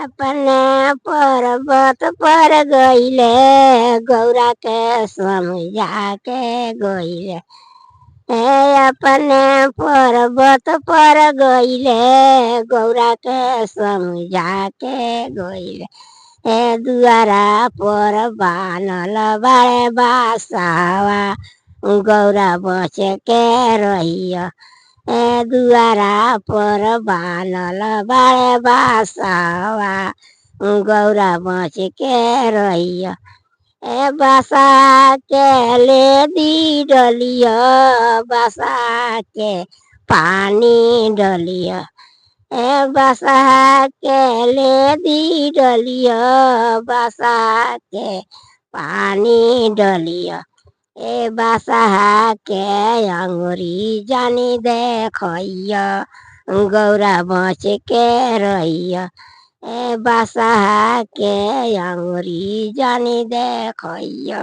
अपने पर्वत पर गईले गौरा के समझा के गईले। अपने पर्वत पर गईले गौरा के समझा के गईले। दुआरा पर बानल बाड़े बासावा गौरा बच के रहिया। दुआरा पर बानल बाड़े बासावा गौरा बच के रहिया। बसा के ले दी डलिया बसा के पानी डलिया। बसा के ले दी डलिया बसा के पानी डलिया। बसा के अंगुरी जानी देखैया गौरा बच के रहिया। बसा के अंगुरी जानी देखैया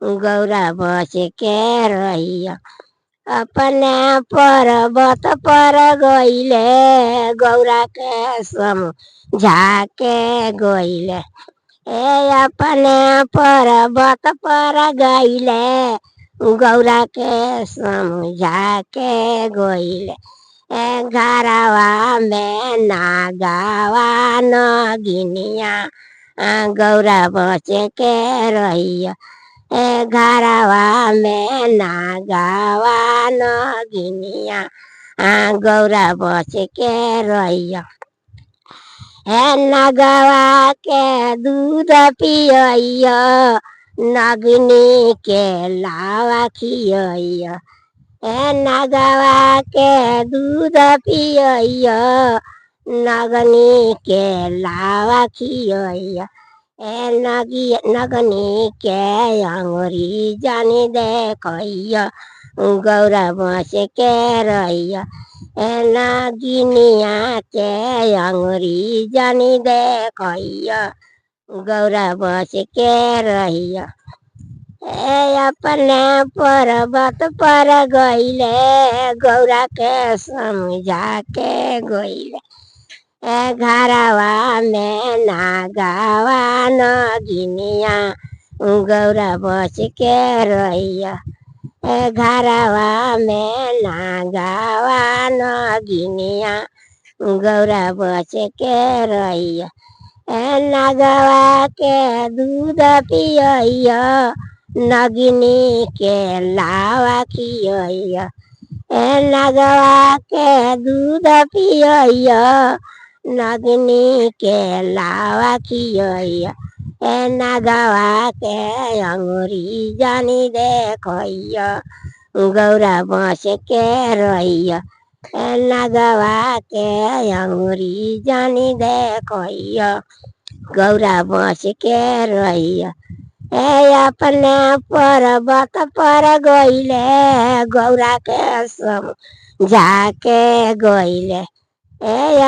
गौरा बच के रहिया। अपने पर्वत पर गईले गौरा के समझा के गईले। अपने पर्वत पर गईले गौरा के समझा के गईले। घरवा में नागावा नगिनिया गौरा बच के रहिया। घरवा में नागावा नगिनिया गौरा बच के रहिया। नगवा के दूध पियैया नगनी के लावा खियैया। नगवा के दूध पियैया नगनी के लावा खियैया। नगनी के अंगुरी जानी देखैया गौरा बच के रहिया। नगिनिया के अंगुरी जानी देखैया गौरा बच के रहिया। अपने पर्वत पर गईले गौरा के समझा के गईले। घरवा में नागावा नगिनिया गौरा बच के रहिया। घरवा में नागावा नगिनिया गौरा बच के रहिया। नगवा के दूध पियैया नगिनी के लावा खियैया। नगवा के दूध पियैया नगिनी के लावा खियैया। नगवा के अंगुरी जानी देखैया गौरा बच के रहिया। नगवा के अंगुरी जानी देखैया गौरा बच के रहिया। अपने पर्वत पर गईले गौरा के समझा के गईले।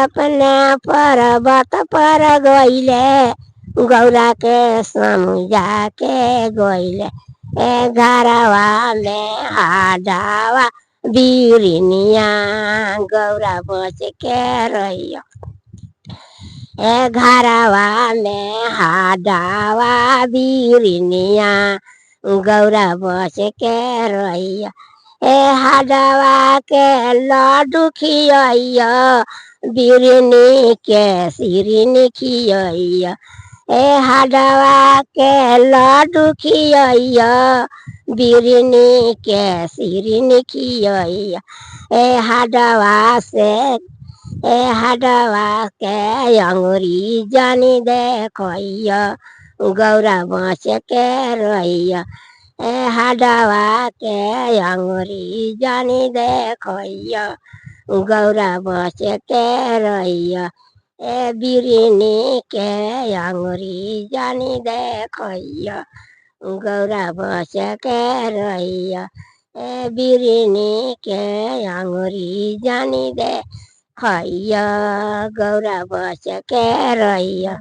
अपने पर्वत पर गईले गौरा के समझा के गईले। घरवा में हाडावा बीरनिया गौरा बच के रहिया। घरवा में हाडावा बीरनिया गौरा बच के रहिया। हाडावा के लड्डू खियैया बीरनी के सिरनी खियैया। हाडावा के लड्डू खियैया बीरनी के सिरनी खियैया। हाडावा के अंगुरी जानी देखैया गौरा बच के रहिया। हाडावा के अंगुरी जानी देखैया गौरा बच के रहिया। बीरनी के अंगुरी जानी देखैया गौरा बच के रहिया। बीरनी के अंगुरी जानी देखैया गौरा बच के रहिया।